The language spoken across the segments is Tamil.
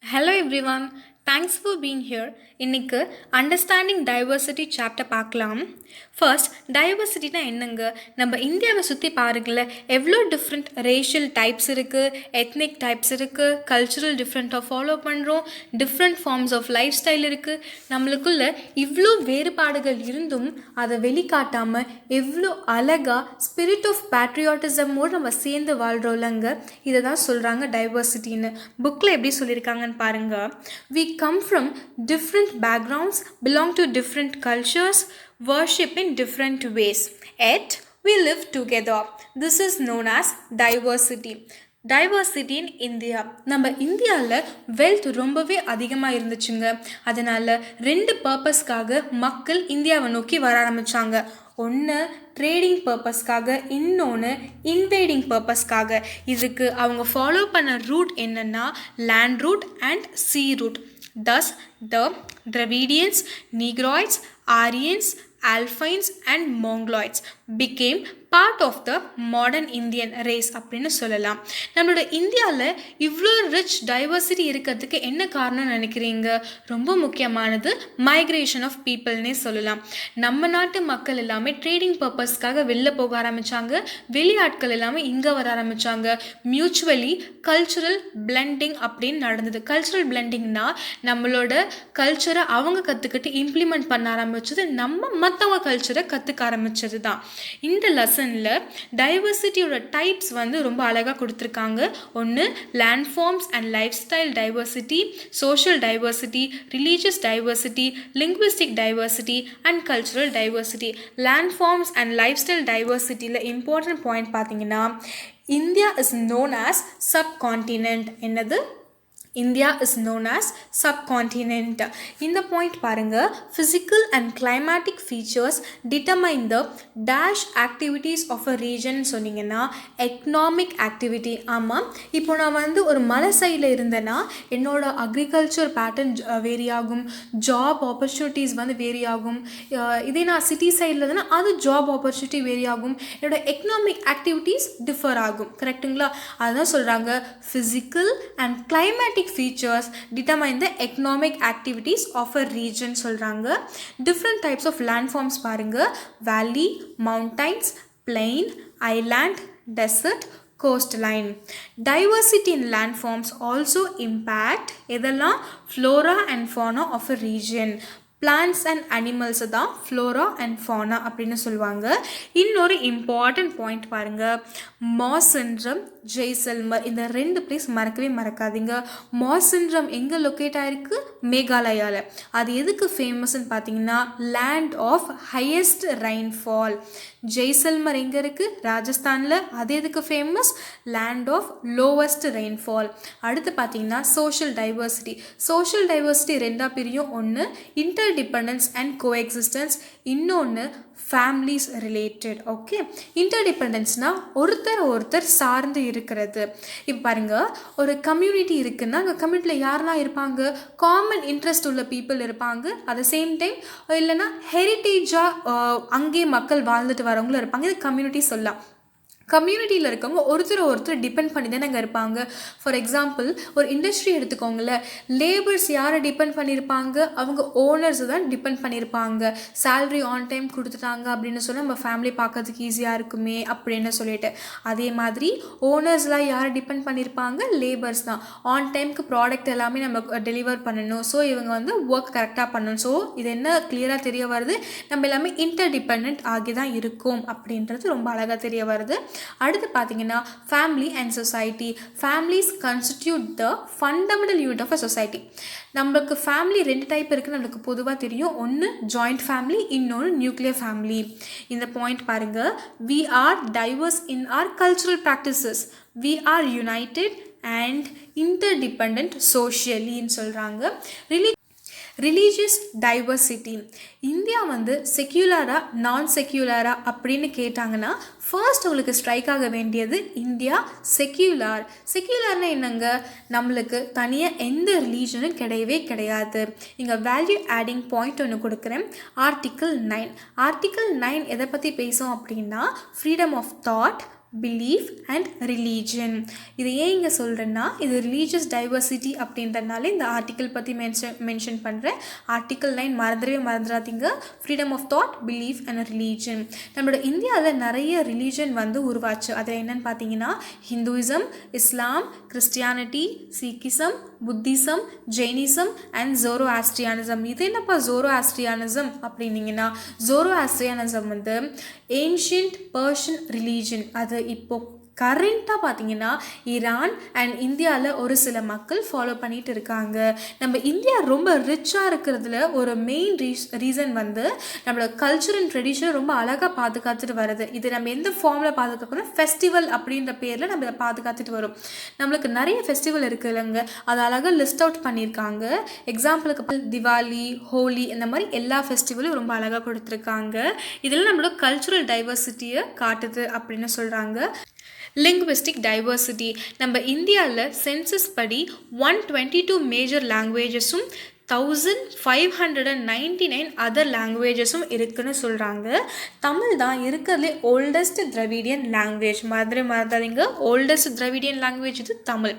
Hello everyone, thanks for being here. இன்னைக்கு அண்டர்ஸ்டாண்டிங் டைவர்சிட்டி சாப்டர் பார்க்கலாம். ஃபர்ஸ்ட் டைவர்சிட்டினா என்னங்க? நம்ம இந்தியாவை சுற்றி பாருங்களேன், எவ்வளோ டிஃப்ரெண்ட் ரேஷியல் டைப்ஸ் இருக்குது, எத்னிக் டைப்ஸ் இருக்குது, கல்ச்சுரல் டிஃப்ரெண்ட்டாக ஃபாலோ பண்ணுறோம், different forms of life style இருக்குது. நம்மளுக்குள்ள இவ்வளோ வேறுபாடுகள் இருந்தும் அதை வெளிக்காட்டாமல் எவ்வளோ அழகாக ஸ்பிரிட் ஆஃப் பேட்ரியாட்டிசமோடு நம்ம சேர்ந்து வாழ்கிறோம்லங்க. இதை தான் சொல்கிறாங்க டைவர்சிட்டின்னு. புக்கில் எப்படி சொல்லியிருக்காங்கன்னு பாருங்கள். We come from different backgrounds, belong to different cultures, worship in different ways, yet we live together. This is known as diversity. Diversity in India. நம்ம இந்தியாவில் வெல்த் ரொம்பவே அதிகமாக இருந்துச்சுங்க. அதனால் ரெண்டு பர்பஸ்க்காக மக்கள் இந்தியாவை நோக்கி வர ஆரம்பித்தாங்க. ஒன்று ட்ரேடிங் பர்பஸ்க்காக, இன்னொன்று இன்வேடிங் பர்பஸ்க்காக. இதுக்கு அவங்க ஃபாலோ பண்ண ரூட் என்னென்னா land route and sea route. Thus, the Dravidians, Negroids, Aryans, Alpines and Mongoloids became part of the modern Indian race அப்படின்னு சொல்லலாம். நம்மளோட இந்தியாவில் இவ்வளோ ரிச் டைவர்சிட்டி இருக்கிறதுக்கு என்ன காரணம்னு நினைக்கிறீங்க? ரொம்ப முக்கியமானது மைக்ரேஷன் ஆஃப் பீப்புள்னே சொல்லலாம். நம்ம நாட்டு மக்கள் எல்லாமே ட்ரேடிங் பர்பஸ்க்காக வெளில போக ஆரம்பித்தாங்க. வெளியாட்கள் எல்லாமே இங்கே வர ஆரம்பித்தாங்க. மியூச்சுவலி கல்ச்சுரல் பிளெண்டிங் அப்படின்னு நடந்தது. கல்ச்சுரல் பிளெண்டிங்னா நம்மளோட கல்ச்சரை அவங்க கற்றுக்கிட்டு இம்ப்ளிமெண்ட் பண்ண ஆரம்பித்தது, நம்ம மற்றவங்க கல்ச்சரை கற்றுக்க ஆரம்பித்தது தான். இந்த லெசனில் டைவர்சிட்டியோட டைப்ஸ் ரொம்ப அழகாக கொடுத்துருக்காங்க. ஒன்று land forms and life style diversity, social diversity, religious diversity, linguistic diversity and cultural diversity. Land forms and life style டைவர்சிட்டியில் இம்பார்ட்டன்ட் பாயிண்ட் பார்த்தீங்கன்னா, India is known as subcontinent. என்னது? India is known as subcontinent. இந்த பாயிண்ட் பாருங்கள். Physical and climatic features determine the dash activities of a region சொன்னீங்கன்னா எக்கனாமிக் ஆக்டிவிட்டி. ஆமாம், இப்போ நான் ஒரு மலை சைடில் இருந்தேன்னா என்னோட அக்ரிகல்ச்சர் பேட்டர்ன் வேரி ஆகும், ஜாப் ஆப்பர்ச்சுனிட்டிஸ் வேரி ஆகும். இதே நான் சிட்டி சைடில் இருந்தேன்னா அது ஜாப் ஆப்பர்ச்சுனிட்டி வேரி ஆகும். என்னோட எக்கனாமிக் ஆக்டிவிட்டீஸ் டிஃபர் ஆகும். கரெக்டுங்களா? அதுதான் சொல்கிறாங்க, physical and climatic features determine the economic activities of a region சொல்றாங்க. different types of landforms பாருங்க. valley, mountains, plain, island, desert, coastline. Diversity in landforms also impact எதெல்லாம் flora and fauna of a region. Plants and அனிமல்ஸை தான் ஃப்ளோரா அண்ட் ஃபானா அப்படின்னு சொல்லுவாங்க. இன்னொரு இம்பார்ட்டன்ட் பாயிண்ட் பாருங்கள், மாசின்ரம், ஜெய்சல்மர். இந்த ரெண்டு பிளேஸ் மறக்கவே மறக்காதீங்க. மாசின்ரம் எங்கே லொக்கேட் ஆகிருக்கு? மேகாலயாவில். அது எதுக்கு ஃபேமஸ்ன்னு பார்த்தீங்கன்னா land of highest rainfall. Jaisalmer எங்கே இருக்குது? ராஜஸ்தானில். அது எதுக்கு famous? Land of lowest rainfall. அடுத்து பார்த்தீங்கன்னா சோஷியல் டைவர்சிட்டி. சோஷியல் டைவர்சிட்டி ரெண்டாக பிரியும். ஒன்று இன்டர்டிபெண்டன்ஸ் அண்ட் கோஎக்ஸிஸ்டன்ஸ், இன்னொன்று ஃபேமிலிஸ் ரிலேட்டட். ஓகே, இன்டர்டிபெண்டன்ஸ்னால் ஒருத்தர் சார்ந்து இருக்கிறது. இப்போ பாருங்கள், ஒரு கம்யூனிட்டி இருக்குன்னா அந்த கம்யூனிட்டியில் யாரெல்லாம் இருப்பாங்க? காமன் இன்ட்ரெஸ்ட் உள்ள பீப்புள் இருப்பாங்க. அட் த சேம் டைம் இல்லைன்னா ஹெரிட்டேஜாக அங்கே மக்கள் வாழ்ந்துட்டு வரவங்களும் இருப்பாங்க. இது கம்யூனிட்டி சொல்லலாம். கம்யூனிட்டியில் இருக்கவங்க ஒருத்தர் டிபெண்ட் பண்ணி தானே அங்கே இருப்பாங்க. ஃபார் எக்ஸாம்பிள் ஒரு இண்டஸ்ட்ரி எடுத்துக்கோங்களேன், லேபர்ஸ் யாரை டிபெண்ட் பண்ணியிருப்பாங்க? அவங்க ஓனர்ஸை தான் டிபெண்ட் பண்ணியிருப்பாங்க. சேல்ரி ஆன் டைம் கொடுத்துட்டாங்க அப்படின்னு சொல்லி நம்ம ஃபேமிலி பார்க்கறதுக்கு ஈஸியாக இருக்குமே அப்படின்னு சொல்லிட்டு. அதே மாதிரி ஓனர்ஸ்லாம் யாரை டிபெண்ட் பண்ணியிருப்பாங்க? லேபர்ஸ் தான். ஆன் டைமுக்கு ப்ராடக்ட் எல்லாமே நம்ம டெலிவர் பண்ணணும். ஸோ இவங்க ஒர்க் கரெக்டாக பண்ணணும். ஸோ இது என்ன கிளியராக தெரிய வருது? நம்ம எல்லாமே இன்டர்டிபெண்ட் ஆகி தான் இருக்கும் அப்படின்றது ரொம்ப அழகாக தெரிய வருது. அடுத்து பார்த்தீங்கன்னா family and society. Families constitute the fundamental unit of a society. நம்மளுக்கு ஃபேமிலி ரெண்டு டைப் இருக்குன்னு நம்மளுக்கு பொதுவாக தெரியும். ஒன்று ஜாயிண்ட் ஃபேமிலி, இன்னொன்று நியூக்ளியர் ஃபேமிலி. இந்த பாயிண்ட் பாருங்கள். we are diverse in our cultural practices, we are united and interdependent socially சொல்கிறாங்க. Religious diversity. இந்தியா செக்யூலரா நான் செக்யூலரா அப்படின்னு கேட்டாங்கன்னா ஃபர்ஸ்ட் உங்களுக்கு ஸ்ட்ரைக் ஆக வேண்டியது இந்தியா செக்யூலர். செக்யூலர்னா என்னங்க? நம்மளுக்கு தனியாக எந்த ரிலீஜனும் கிடையவே கிடையாது. இங்கே வேல்யூ ஆடிங் பாயிண்ட் ஒன்று கொடுக்குறேன். ஆர்டிக்கிள் 9. ஆர்டிக்கிள் 9 எதை பற்றி பேசும் அப்படின்னா freedom of thought, belief and religion. இது ஏன் இங்கே சொல்கிறேன்னா, இது ரிலீஜியஸ் டைவர்சிட்டி அப்படின்றதுனால இந்த ஆர்டிக்கல் பற்றி மென்ஷன் பண்ணுறேன். ஆர்டிக்கல் 9 மறந்துடாதீங்க. Freedom of thought, belief and religion. நம்மளோட இந்தியாவில் நிறைய ரிலீஜன் வந்து உருவாச்சு. அதில் என்னென்னு பார்த்தீங்கன்னா, Hinduism, Islam, Christianity, Sikhism, Buddhism, Jainism and Zoroastrianism. இது என்னப்பா ஜோரோஆஸ்ட்ரியானிசம் அப்படின்னீங்கன்னா, ஜோரோஆஸ்ட்ரியானிசம் வந்து ஏன்ஷியன்ட் பர்ஷியன் ரிலீஜன். அது இப்போது கரண்ட்டாக பார்த்தீங்கன்னா ஈரான் அண்ட் இந்தியாவில் ஒரு சில மக்கள் ஃபாலோ பண்ணிகிட்டு இருக்காங்க. நம்ம இந்தியா ரொம்ப ரிச்சாக இருக்கிறதுல ஒரு மெயின் ரீசன் வந்து நம்மளோட கல்ச்சர் அண்ட் ட்ரெடிஷன் ரொம்ப அழகாக பாதுகாத்துட்டு வருது. இது நம்ம எந்த ஃபார்மில் பாதுகாக்கணும், ஃபெஸ்டிவல் அப்படின்ற பேரில் நம்ம பாதுகாத்துட்டு வரும். நம்மளுக்கு நிறைய ஃபெஸ்டிவல் இருக்குது இல்லைங்க, அதை அழகாக லிஸ்ட் அவுட் பண்ணியிருக்காங்க. எக்ஸாம்பிளுக்கு திவாலி, ஹோலி, இந்த மாதிரி எல்லா ஃபெஸ்டிவலும் ரொம்ப அழகாக கொடுத்துருக்காங்க. இதெல்லாம் நம்மளோட கல்ச்சுரல் டைவர்சிட்டியை காட்டுது அப்படின்னு சொல்கிறாங்க. Linguistic diversity. நம்ம இந்தியாவில் சென்சஸ் படி 122 மேஜர் லாங்குவேஜஸும் 1599 அதர் லாங்குவேஜஸும் இருக்குன்னு சொல்கிறாங்க. தமிழ் தான் இருக்கிறதுலே ஓல்டஸ்ட் திராவிடியன் லாங்குவேஜ். மறந்துடாதீங்க, ஓல்டஸ்ட் திராவிடியன் லாங்குவேஜ் இது தமிழ்.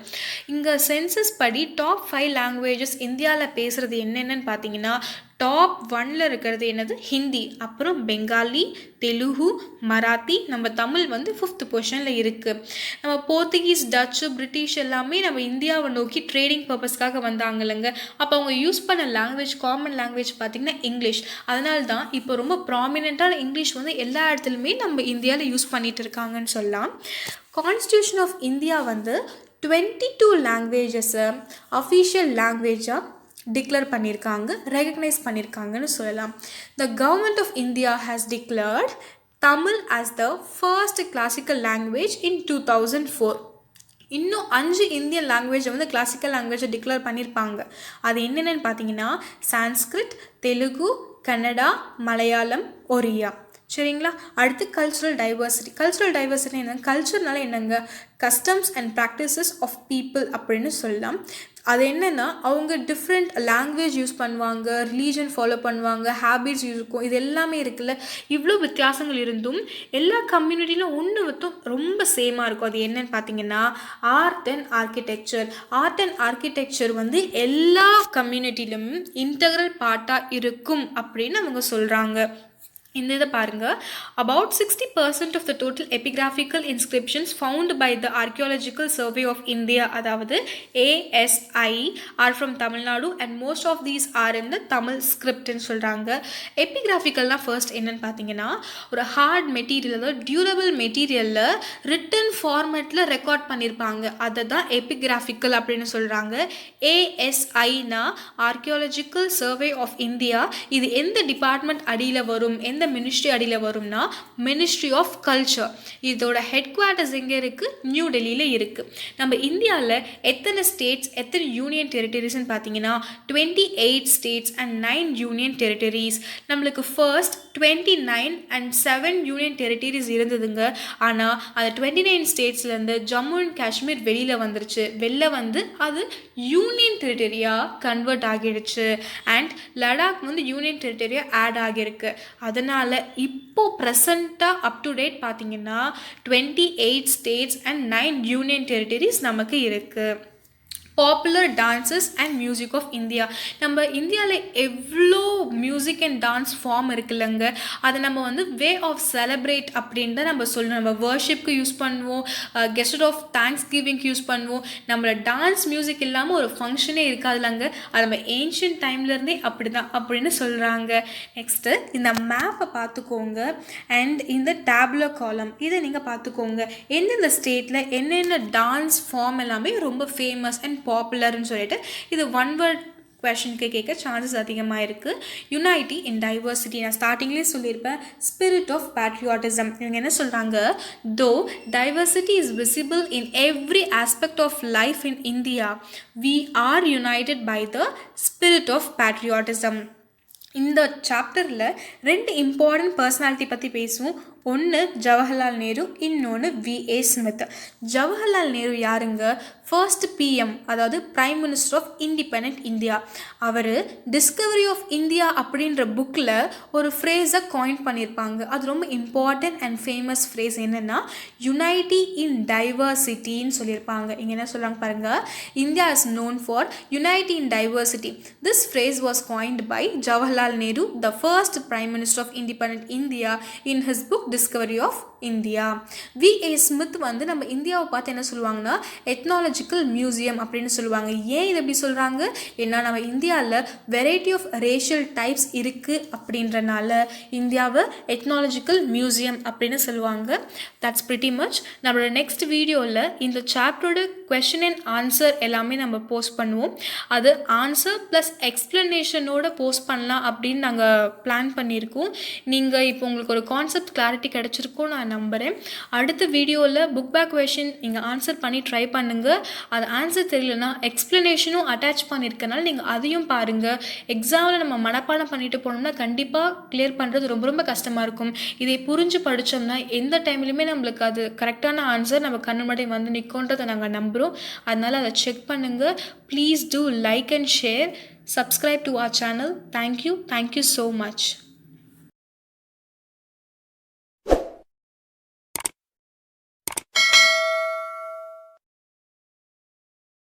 இங்கே சென்சஸ் படி டாப் 5 லாங்குவேஜஸ் இந்தியாவில் பேசுகிறது என்னென்னு பார்த்தீங்கன்னா, டாப் 1ல் இருக்கிறது என்னது ஹிந்தி, அப்புறம் பெங்காலி, தெலுங்கு, மராத்தி. நம்ம தமிழ் வந்து 5th பொசிஷனில் இருக்குது. நம்ம போர்த்துகீஸ், டச்சு, பிரிட்டிஷ் எல்லாமே நம்ம இந்தியாவை நோக்கி ட்ரேடிங் பர்பஸ்க்காக வந்தாங்க இல்லைங்க. அப்போ அவங்க யூஸ் பண்ண லாங்குவேஜ், காமன் லாங்குவேஜ் பார்த்திங்கன்னா இங்கிலீஷ். அதனால தான் இப்போ ரொம்ப ப்ராமினெண்ட்டான இங்கிலீஷ் வந்து எல்லா இடத்துலையுமே நம்ம இந்தியாவில் யூஸ் பண்ணிகிட்டு இருக்காங்கன்னு சொல்லலாம். கான்ஸ்டியூஷன் ஆஃப் இந்தியா வந்து 22 லாங்குவேஜஸை அஃபீஷியல் லாங்குவேஜாக டிக்ளேர் பண்ணியிருக்காங்க, ரெகக்னைஸ் பண்ணியிருக்காங்கன்னு சொல்லலாம். The government of India has declared Tamil as the first classical language in 2004. இன்னும் 5 இந்தியன் லாங்குவேஜை வந்து கிளாசிக்கல் லாங்குவேஜை டிக்ளேர் பண்ணியிருப்பாங்க. அது என்னென்னு பார்த்தீங்கன்னா, சான்ஸ்கிரிட், தெலுங்கு, கன்னடா, மலையாளம், ஒரியா. சரிங்களா? அடுத்து கல்ச்சுரல் டைவர்சிட்டி. கல்ச்சுரல் டைவர்சிட்டி என்னங்க? கல்ச்சர்னால என்னங்க, customs and practices of people அப்படின்னு சொல்லலாம். அது என்னென்னா, அவங்க டிஃப்ரெண்ட் லாங்குவேஜ் யூஸ் பண்ணுவாங்க, ரிலீஜன் ஃபாலோ பண்ணுவாங்க, ஹேபிட்ஸ் இருக்கும், இது எல்லாமே இருக்குல்ல. இவ்வளோ வித்தியாசங்கள் இருந்தும் எல்லா கம்யூனிட்டியிலும் ஒன்று விட்டும் ரொம்ப சேமாக இருக்கும். அது என்னன்னு பார்த்தீங்கன்னா, art and architecture. Art and architecture வந்து எல்லா கம்யூனிட்டியிலும் இன்டெக்ரல் பார்ட்டாக இருக்கும் அப்படின்னு அவங்க சொல்கிறாங்க. இந்த இதை பாருங்கள், about 60% of the total epigraphical inscriptions found by the Archaeological Survey of India, அதாவது ASI, are from Tamil Nadu and most of these are in the Tamil scriptன்னு சொல்கிறாங்க. எபிகிராஃபிக்கல்னால் ஃபர்ஸ்ட் என்னென்னு பார்த்தீங்கன்னா, ஒரு ஹார்ட் மெட்டீரியல், அதாவது டியூரபிள் மெட்டீரியலில் ரிட்டன் ஃபார்மேட்டில் ரெக்கார்ட் பண்ணியிருப்பாங்க, அதை தான் எபிகிராஃபிக்கல் அப்படின்னு சொல்கிறாங்க. ASIனா ஆர்கியாலஜிக்கல் சர்வே ஆஃப் இந்தியா. இது எந்த டிபார்ட்மெண்ட் அடியில் வரும், எந்த மினிஸ்ட்ரி அடியில் வரும்னா, மினிஸ்ட்ரி ஆஃப் கல்ச்சர். இதோட ஹெட் குவார்ட்டர்ஸ் எங்கே இருக்குது? நியூ டெல்லியில் இருக்குது. நம்ம இந்தியாவில் எத்தனை ஸ்டேட்ஸ், எத்தனை யூனியன் டெரிட்டரிஸ்ன்னு பார்த்தீங்கன்னா 28 ஸ்டேட்ஸ் அண்ட் 9 யூனியன் டெரிட்டரிஸ். நம்மளுக்கு ஃபர்ஸ்ட் 29 அண்ட் 7 யூனியன் டெரிட்டரிஸ் இருந்ததுங்க. ஆனால் அந்த 29 ஸ்டேட்ஸ்லேருந்து ஜம்மு அண்ட் காஷ்மீர் வெளியில் வந்துருச்சு. வெளில வந்து அது யூனியன் டெரிட்டரியாக கன்வெர்ட் ஆகிடுச்சு. அண்ட் லடாக் வந்து யூனியன் டெரிட்டரியாக ஆட் ஆகியிருக்கு. அதனால் இப்போ ப்ரெசண்ட்டாக அப் டு டேட் பார்த்தீங்கன்னா 28 ஸ்டேட்ஸ் அண்ட் 9 யூனியன் டெரிட்டரிஸ் நமக்கு இருக்குது. Popular dances and music of India. நம்ம இந்தியாவில் எவ்வளோ மியூசிக் அண்ட் டான்ஸ் ஃபார்ம் இருக்குல்லங்க, அதை நம்ம வந்து வே ஆஃப் செலிப்ரேட் அப்படின்னு தான் நம்ம சொல்லணும். நம்ம வர்ஷிப்க்கு யூஸ் பண்ணுவோம், கெஸ்ட் ஆஃப் தேங்க்ஸ் கிவிங்க்கு யூஸ் பண்ணுவோம். நம்மளோட டான்ஸ் மியூசிக் இல்லாமல் ஒரு ஃபங்க்ஷனே இருக்காதுலங்க. அது நம்ம ஏன்ஷியன்ட் டைம்லேருந்தே அப்படி தான் அப்படின்னு சொல்கிறாங்க. நெக்ஸ்ட்டு இந்த மேப்பை பார்த்துக்கோங்க அண்ட் இந்த டேப்லோ காலம் இதை நீங்கள் பார்த்துக்கோங்க. எந்தெந்த ஸ்டேட்டில் என்னென்ன டான்ஸ் ஃபார்ம் எல்லாமே ரொம்ப ஃபேமஸ் அண்ட் பாப்புலர்னு சொல்லிட்டு இது ஒன் வேர்ட் கொஷனுக்கு கேட்க சான்சஸ் அதிகமாக இருக்குது. Unity in diversity. நான் ஸ்டார்டிங்லேயே சொல்லியிருப்பேன், ஸ்பிரிட் ஆஃப் பேட்ரியாட்டிசம். இவங்க என்ன சொல்கிறாங்க, though diversity is visible in every aspect of life in India, we are united by the spirit of patriotism. இந்த சாப்டரில் 2 இம்பார்ட்டன்ட் பர்சனாலிட்டி பற்றி பேசுவோம். ஒன்று ஜவஹர்லால் நேரு, இன்னொன்று விஏ ஸ்மித். ஜவஹர்லால் நேரு யாருங்க? ஃபர்ஸ்ட் பிஎம், அதாவது prime minister of independent India. அவர் டிஸ்கவரி ஆஃப் இந்தியா அப்படின்ற புக்கில் ஒரு ஃப்ரேஸை காயின் பண்ணியிருப்பாங்க. அது ரொம்ப இம்பார்ட்டன்ட் அண்ட் ஃபேமஸ் ஃப்ரேஸ் என்னென்னா யுனைட்டி இன் டைவர்சிட்டின்னு சொல்லியிருப்பாங்க. இங்கே என்ன சொல்கிறாங்க பாருங்கள், India is known for unity in diversity. This phrase was coined by Jawaharlal Nehru, the first prime minister of independent India, in his book discovery of India. V A Smith வந்து நம்ம இந்தியாவை பார்த்து என்ன சொல்லுவாங்கன்னா எத்னாலஜிக்கல் மியூசியம் அப்படின்னு சொல்லுவாங்க. ஏன் இது எப்படி சொல்கிறாங்க? ஏன்னா நம்ம இந்தியாவில் வெரைட்டி ஆஃப் ரேஷியல் டைப்ஸ் இருக்குது அப்படின்றனால இந்தியாவை எத்னாலஜிக்கல் மியூசியம் அப்படின்னு சொல்லுவாங்க. That's pretty much. நம்மளோட நெக்ஸ்ட் வீடியோவில் இந்த சாப்டரோட கொஷின் அண்ட் ஆன்சர் எல்லாமே நம்ம போஸ்ட் பண்ணுவோம். அது ஆன்சர் ப்ளஸ் எக்ஸ்ப்ளனேஷனோட போஸ்ட் பண்ணலாம் அப்படின்னு நாங்கள் பிளான் பண்ணியிருக்கோம். நீங்கள் இப்போ உங்களுக்கு ஒரு கான்செப்ட் கிளாரிட்டி கிடச்சிருக்கும் நான் நம்புகிறேன். அடுத்த வீடியோவில் புக் பேக் கொஷின் நீங்கள் ஆன்சர் பண்ணி ட்ரை பண்ணுங்கள். அது ஆன்சர் தெரியலனா எக்ஸ்ப்ளனேஷனும் அட்டாச் பண்ணியிருக்கனால நீங்கள் அதையும் பாருங்கள். எக்ஸாமில் நம்ம மனப்பாடம் பண்ணிட்டு போனோம்னா கண்டிப்பாக கிளியர் பண்ணுறது ரொம்ப ரொம்ப கஷ்டமாக இருக்கும். இதை புரிஞ்சு படித்தோம்னா எந்த டைம்லையுமே நம்மளுக்கு அது கரெக்டான ஆன்சர் நம்ம கண்ணு முன்னாடி வந்து நிற்கும்ன்றதை நாங்கள் நம்புகிறோம். அதனால் அதை செக் பண்ணுங்கள். Please do like and share. Subscribe to our channel. Thank you so much.